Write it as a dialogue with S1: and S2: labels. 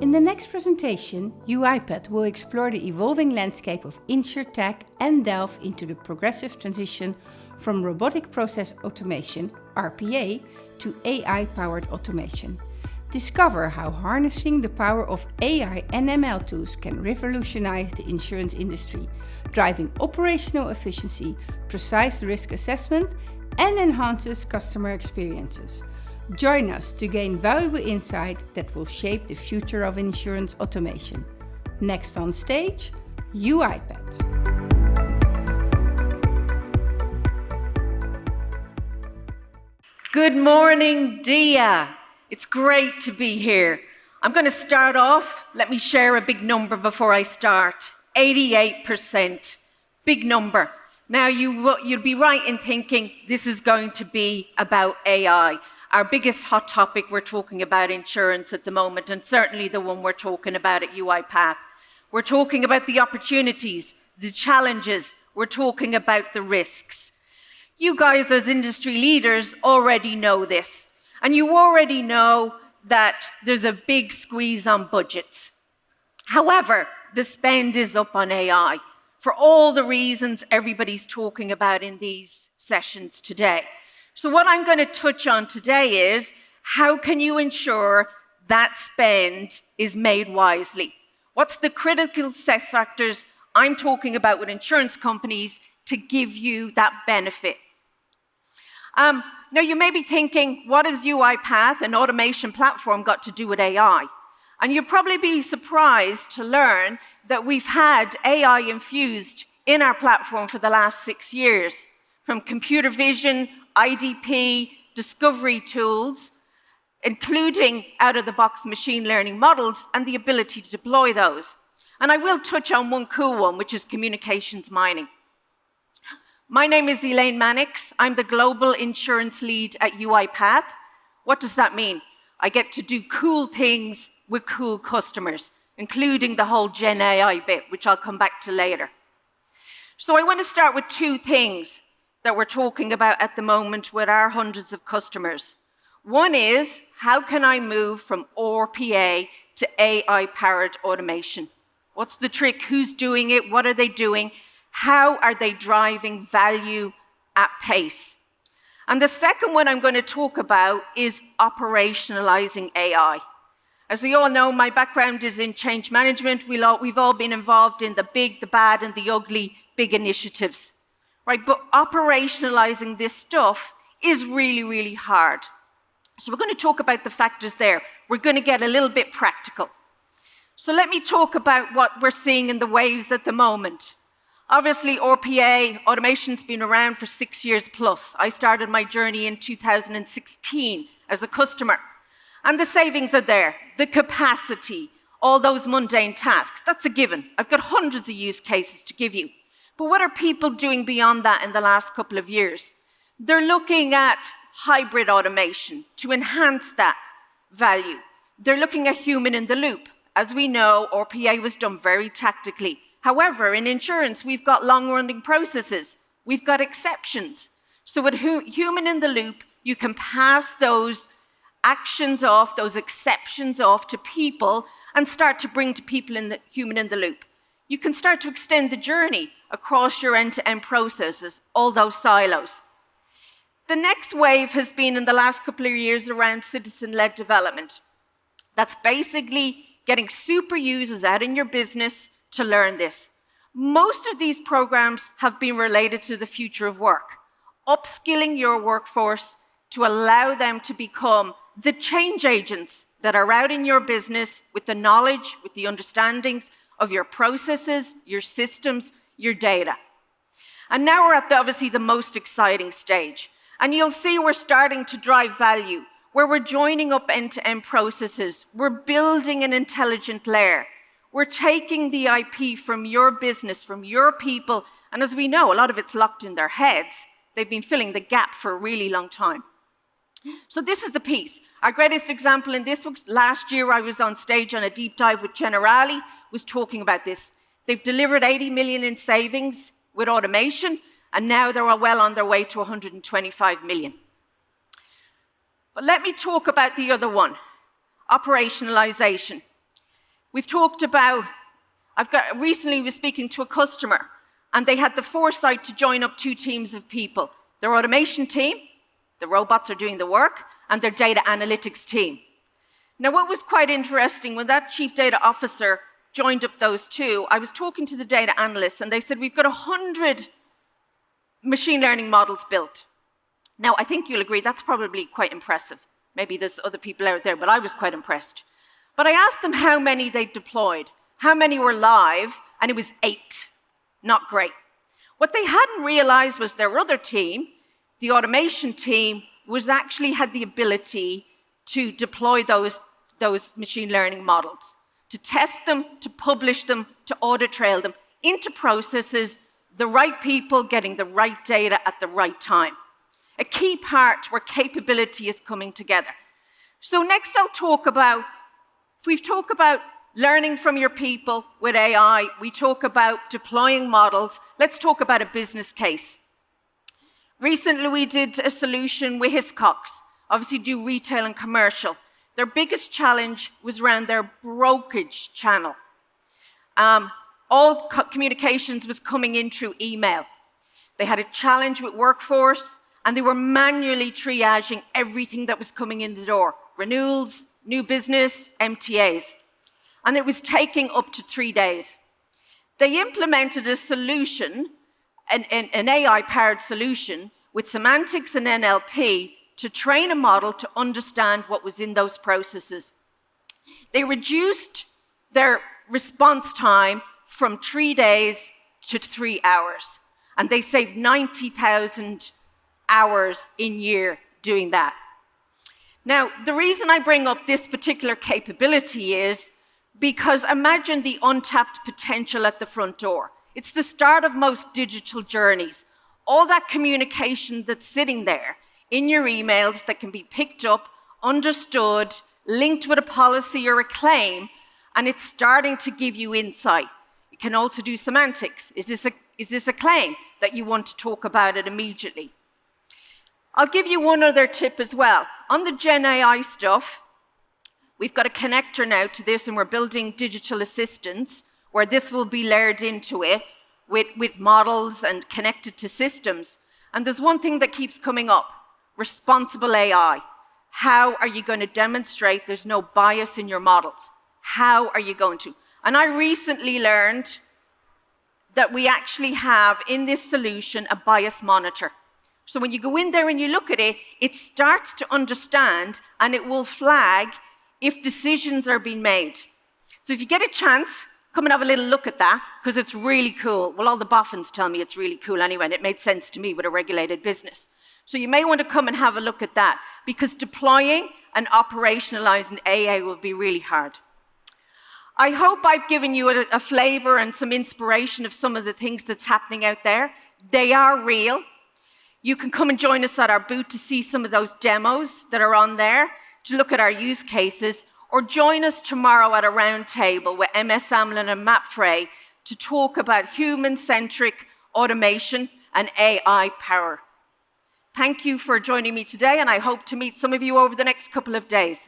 S1: In the next presentation, UIPath will explore the evolving landscape of InsurTech and delve into the progressive transition from robotic process automation, RPA, to AI-powered automation. Discover how harnessing the power of AI and ML tools can revolutionize the insurance industry, driving operational efficiency, precise risk assessment, and enhances customer experiences. Join us to gain valuable insight that will shape the future of insurance automation. Next on stage, UIPath.
S2: Good morning, Dia. It's great to be here. I'm going to start off. Let me share a big number before I start. 88%. Big number. Now, you'll be right in thinking this is going to be about AI. Our biggest hot topic, we're talking about insurance at the moment, and certainly the one we're talking about at UIPath. We're talking about the opportunities, the challenges. We're talking about the risks. You guys as industry leaders already know this, and you already know that there's a big squeeze on budgets. However, the spend is up on AI for all the reasons everybody's talking about in these sessions today. So what I'm going to touch on today is how can you ensure that spend is made wisely? What's the critical success factors I'm talking about with insurance companies to give you that benefit? Now, you may be thinking, what has UiPath, an automation platform, got to do with AI? And you'll probably be surprised to learn that we've had AI infused in our platform for the last 6 years, from computer vision, IDP, discovery tools, including out-of-the-box machine learning models and the ability to deploy those. And I will touch on one cool one, which is communications mining. My name is Elaine Mannix. I'm the Global Insurance Lead at UiPath. What does that mean? I get to do cool things with cool customers, including the whole Gen AI bit, which I'll come back to later. So I want to start with two things that we're talking about at the moment with our hundreds of customers. One is, how can I move from RPA to AI-powered automation? What's the trick? Who's doing it? What are they doing? How are they driving value at pace? And the second one I'm going to talk about is operationalizing AI. As we all know, my background is in change management. We've all been involved in the big, the bad, and the ugly big initiatives. Right, but operationalizing this stuff is really, really hard. So we're going to talk about the factors there. We're going to get a little bit practical. So let me talk about what we're seeing in the waves at the moment. Obviously, RPA, automation's been around for 6 years plus. I started my journey in 2016 as a customer. And the savings are there, the capacity, all those mundane tasks. That's a given. I've got hundreds of use cases to give you. But what are people doing beyond that in the last couple of years? They're looking at hybrid automation to enhance that value. They're looking at human in the loop. As we know, RPA was done very tactically. However, in insurance, we've got long-running processes. We've got exceptions. So with human in the loop, you can pass those actions off, those exceptions off to people and start to bring to people in the human in the loop. You can start to extend the journey across your end-to-end processes, all those silos. The next wave has been in the last couple of years around citizen-led development. That's basically getting super users out in your business to learn this. Most of these programs have been related to the future of work, upskilling your workforce to allow them to become the change agents that are out in your business with the knowledge, with the understandings of your processes, your systems, your data. And now we're at obviously the most exciting stage. And you'll see we're starting to drive value, where we're joining up end-to-end processes. We're building an intelligent layer. We're taking the IP from your business, from your people, and as we know, a lot of it's locked in their heads. They've been filling the gap for a really long time. So this is the piece. Our greatest example in this was last year I was on stage on a deep dive with Generali, was talking about this. They've delivered 80 million in savings with automation, and now they're well on their way to 125 million. But let me talk about the other one, operationalization. We've talked about, recently was speaking to a customer, and they had the foresight to join up 2 teams of people. Their automation team, the robots are doing the work, and their data analytics team. Now, what was quite interesting, when that chief data officer joined up those 2, I was talking to the data analysts, and they said, we've got 100 machine learning models built. Now, I think you'll agree that's probably quite impressive. Maybe there's other people out there, but I was quite impressed. But I asked them how many they deployed, how many were live, and it was 8. Not great. What they hadn't realized was their other team, the automation team, actually had the ability to deploy those machine learning models, to test them, to publish them, to audit trail them into processes, the right people getting the right data at the right time. A key part where capability is coming together. So next I'll talk about, if we talk about learning from your people with AI, we talk about deploying models, let's talk about a business case. Recently we did a solution with Hiscox, obviously do retail and commercial. Their biggest challenge was around their brokerage channel. All communications was coming in through email. They had a challenge with workforce, and they were manually triaging everything that was coming in the door. Renewals, new business, MTAs. And it was taking up to 3 days. They implemented a solution, an AI-powered solution, with semantics and NLP to train a model to understand what was in those processes. They reduced their response time from 3 days to 3 hours. And they saved 90,000 hours in year doing that. Now, the reason I bring up this particular capability is because imagine the untapped potential at the front door. It's the start of most digital journeys. All that communication that's sitting there in your emails that can be picked up, understood, linked with a policy or a claim, and it's starting to give you insight. It can also do semantics. Is this a claim that you want to talk about it immediately? I'll give you one other tip as well. On the Gen AI stuff, we've got a connector now to this, and we're building digital assistants where this will be layered into it with models and connected to systems. And there's one thing that keeps coming up, responsible AI. How are you going to demonstrate there's no bias in your models? How are you going to? And I recently learned that we actually have in this solution a bias monitor. So when you go in there and you look at it, it starts to understand and it will flag if decisions are being made. So if you get a chance, come and have a little look at that, because it's really cool. Well, all the boffins tell me it's really cool anyway, and it made sense to me with a regulated business. So you may want to come and have a look at that, because deploying and operationalizing AI will be really hard. I hope I've given you a flavor and some inspiration of some of the things that's happening out there. They are real. You can come and join us at our booth to see some of those demos that are on there, to look at our use cases, or join us tomorrow at a round table with MS Amlin and Matt Frey to talk about human-centric automation and AI power. Thank you for joining me today, and I hope to meet some of you over the next couple of days.